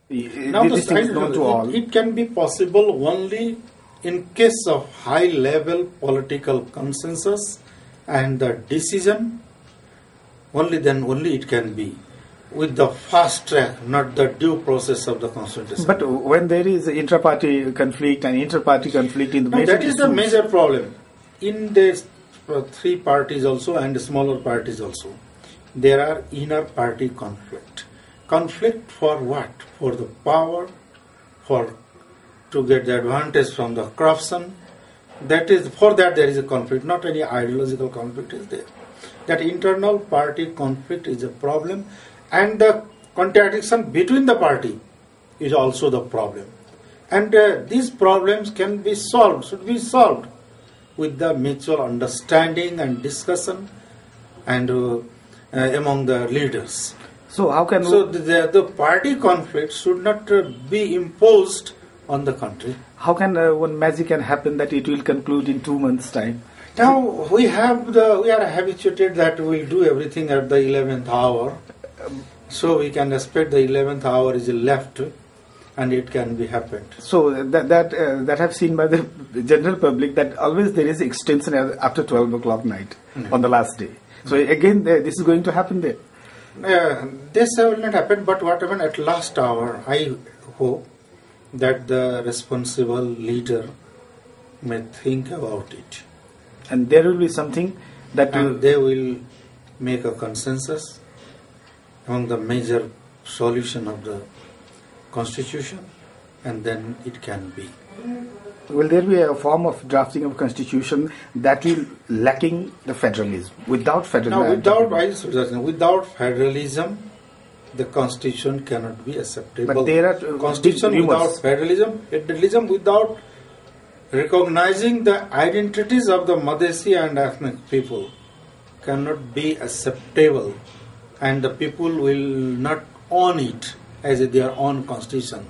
Now, This thing is known to all. it can be possible only in case of high-level political consensus and the decision. Only then, only it can be with the fast track, not the due process of the constitution. But when there is intra-party conflict and inter-party conflict in the major that is the major problem. In the three parties also and smaller parties also, there are inner party conflict. Conflict for what? For the power, to get the advantage from the corruption. That is, for that there is a conflict, not any ideological conflict is there. That internal party conflict is a problem, and the contradiction between the party is also the problem. And these problems can be solved, should be solved with the mutual understanding and discussion and among the leaders. So how can the party conflict should not be imposed on the country. How can one magic can happen that it will conclude in 2 months' time? Now we are habituated that we will do everything at the 11th hour, so we can expect the 11th hour is left, and it can be happened. So that I've seen by the general public that always there is extension after 12 o'clock night on the last day. So again, this is going to happen there. This will not happen, but what happened at last hour, I hope that the responsible leader may think about it. And there will be something that they will make a consensus on the major solution of the constitution, and then it can be. Will there be a form of drafting of constitution that will lacking the federalism? Without federalism? Now, without federalism, the constitution cannot be acceptable. But there are constitution without federalism without recognizing the identities of the Madhesi and ethnic people cannot be acceptable, and the people will not own it as their own constitution.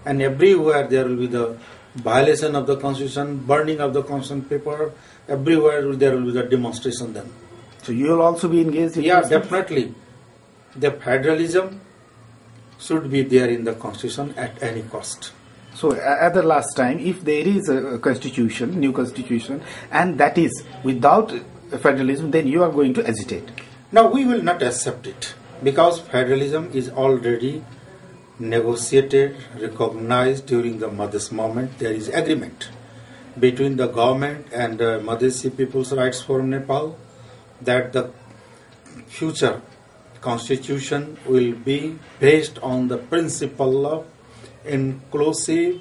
And everywhere there will be the violation of the constitution, burning of the constitution paper, everywhere there will be the demonstration then. So you will also be engaged in this? Definitely. The federalism should be there in the constitution at any cost. So at the last time, if there is a constitution, new constitution, and that is without federalism, then you are going to hesitate. Now we will not accept it, because federalism is already negotiated, recognized during the Madhesi movement. There is agreement between the government and the Madhesi People's Rights Forum Nepal that the future constitution will be based on the principle of inclusive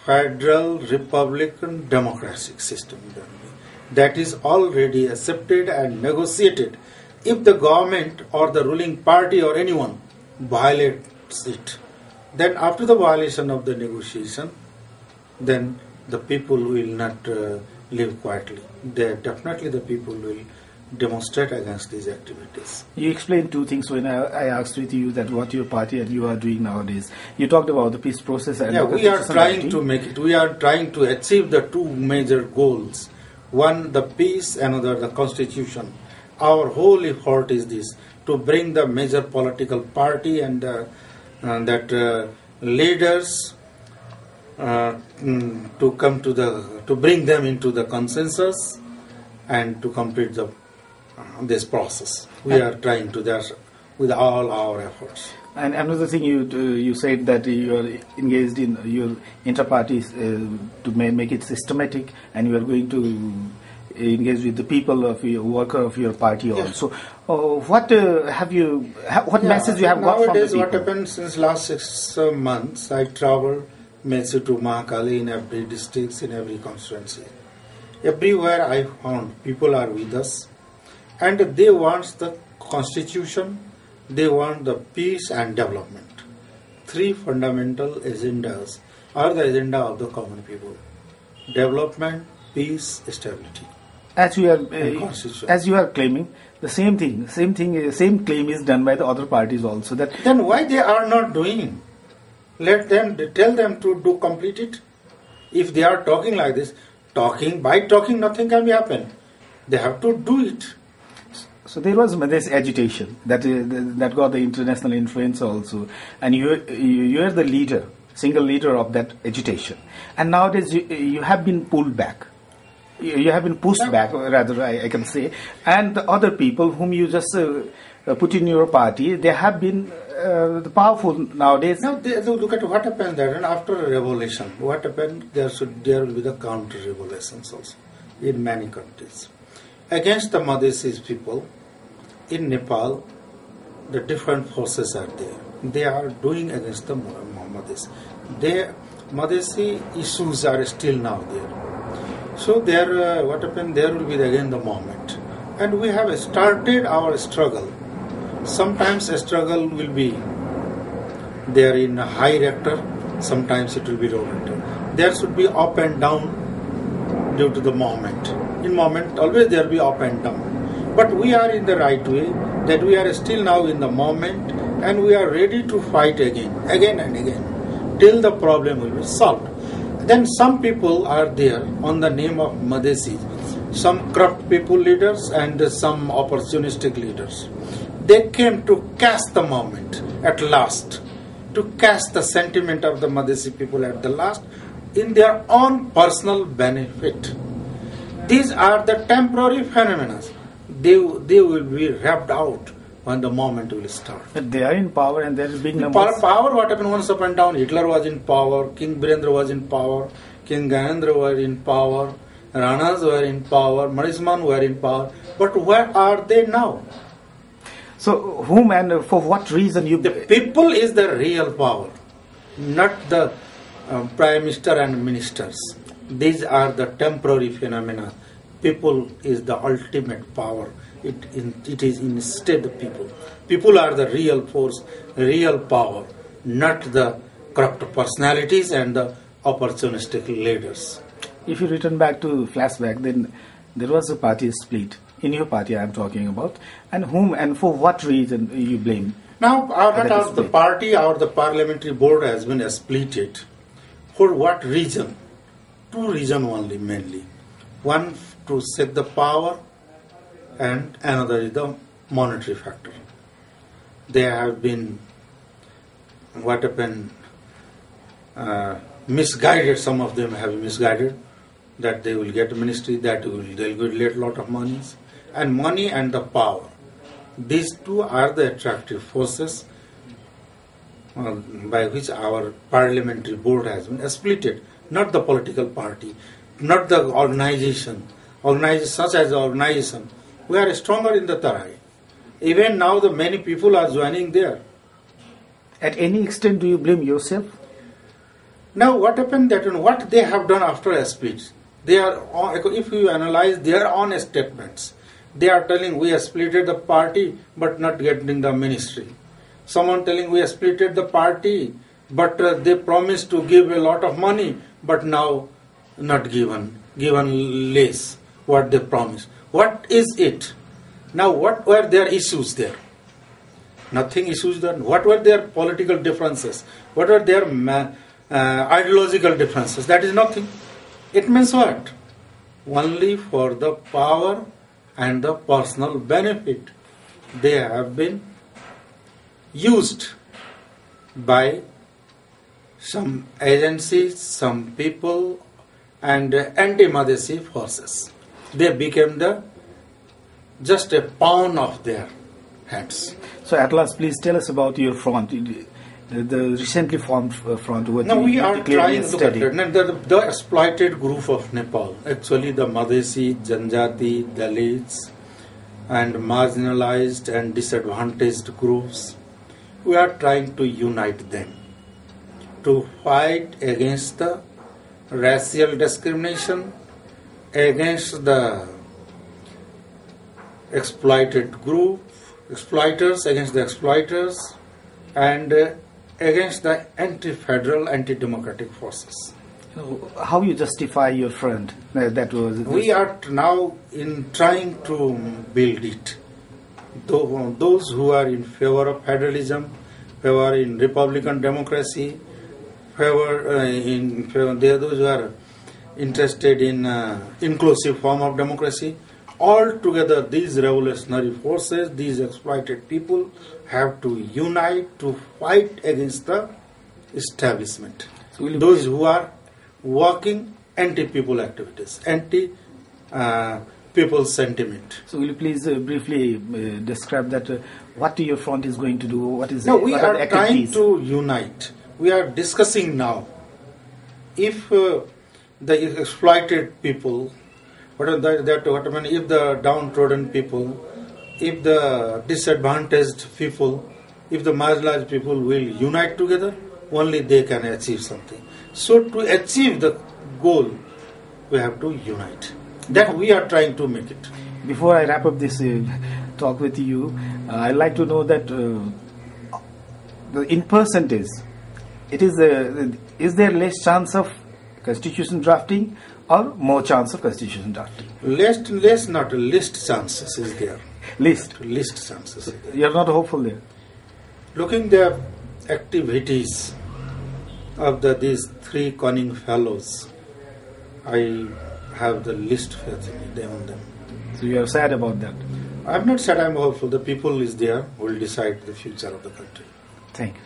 federal republican democratic system. That is already accepted and negotiated. If the government or the ruling party or anyone violates it, then after the violation of the negotiation, then the people will not live quietly. Definitely the people will demonstrate against these activities. You explained two things when I asked with you that what your party and you are doing nowadays. You talked about the peace process and we are trying to make it. We are trying to achieve the two major goals. One, the peace, another, the constitution. Our whole effort is this, to bring the major political party and leaders to come to bring them into the consensus and to complete this process. We are trying to that with all our efforts. And another thing you said that you are engaged in your inter-parties to make it systematic, and you are going to engage with the people of your worker of your party also. What message you have got from the people? Nowadays, what happened since last 6 months, I traveled to Mahakali in every district, in every constituency. Everywhere I found people are with us, and they want the constitution, they want the peace and development. Three fundamental agendas are the agenda of the common people: development, peace, stability. As you are claiming, the same claim is done by the other parties also. Then why they are not doing? Let them tell them to complete it. If they are talking like this, by talking nothing can be happen. They have to do it. So there was this agitation that got the international influence also, and you are the leader, single leader of that agitation. And nowadays you have been pulled back. You have been pushed back, rather, I can say. And the other people whom you just put in your party, they have been powerful nowadays. Now, look at what happened there. And after a revolution, what happened? There will be the counter-revolutions also in many countries. Against the Madhesi people, in Nepal, the different forces are there. They are doing against the Madhesi. Madhesi issues are still now there. So there, what happened? There will be again the moment. And we have started our struggle. Sometimes a struggle will be there in a high rector, sometimes it will be low rector. There should be up and down due to the moment. In moment, always there will be up and down. But we are in the right way, that we are still now in the moment and we are ready to fight again and again, till the problem will be solved. Then some people are there on the name of Madhesi, some corrupt people leaders and some opportunistic leaders. They came to catch the moment at last, to catch the sentiment of the Madhesi people at the last in their own personal benefit. These are the temporary phenomena. They will be wrapped out when the moment will start. But they are in power and there is big numbers. Power, what happened once up and down? Hitler was in power, King Birendra was in power, King Gyanendra was in power, Ranas were in power, Marisman were in power. But where are they now? So whom and for what reason you... The people is the real power, not the Prime Minister and ministers. These are the temporary phenomena. People is the ultimate power. It is instead the people. People are the real force, real power, not the corrupt personalities and the opportunistic leaders. If you return back to flashback, then there was a party split. In your party I am talking about. And whom and for what reason you blame? Now, the party or the parliamentary board has been splitted. For what reason? Two reasons only mainly. One, to set the power, and another is the monetary factor. They have been, what happened, misguided. Some of them have misguided that they will get a ministry, that they will get a lot of monies. And money and the power. These two are the attractive forces by which our parliamentary board has been splitted. Not the political party, not the organization such as the organization. We are stronger in the Tarai. Even now the many people are joining there. At any extent do you blame yourself? Now what happened that what they have done after a split, they are, if you analyze their own statements, they are telling we have splitted the party but not getting the ministry. Someone telling we have splitted the party but they promised to give a lot of money but now not given less what they promised. What is it? Now what were their issues there? Nothing issues there. What were their political differences? What were their ideological differences? That is nothing. It means what? Only for the power and the personal benefit. They have been used by some agencies, some people and anti-Madhesi forces. They became just a pawn of their hands. So at last, please tell us about your front, the recently formed front. Now we are trying to look at it. The exploited group of Nepal, actually the Madhesi, Janjati, Dalits and marginalized and disadvantaged groups, we are trying to unite them to fight against the racial discrimination, against the exploited group, exploiters against the exploiters, and against the anti-federal, anti-democratic forces. How you justify your front? We are now in trying to build it. Those who are in favor of federalism, favor in republican democracy, those who are interested in inclusive form of democracy, All together, these revolutionary forces, these exploited people have to unite to fight against the establishment. So Those who are working anti-people activities, anti-people sentiment. So will you please briefly describe that? What your front is going to do? What is No, we what are the trying activities? to unite. We are discussing now. If the exploited people, if the downtrodden people, if the disadvantaged people, if the marginalized people will unite together, only they can achieve something. So to achieve the goal, we have to unite. That we are trying to make it. Before I wrap up this talk with you, I'd like to know that in percentage, is there less chance of constitution drafting or more chance of constitution drafting? Less, not least chances is there. Least Chances. You are not hopeful there. Looking the activities of these three cunning fellows, I have the least faith in them. So you are sad about that. I'm not sad, I'm hopeful. The people is there who will decide the future of the country. Thank you.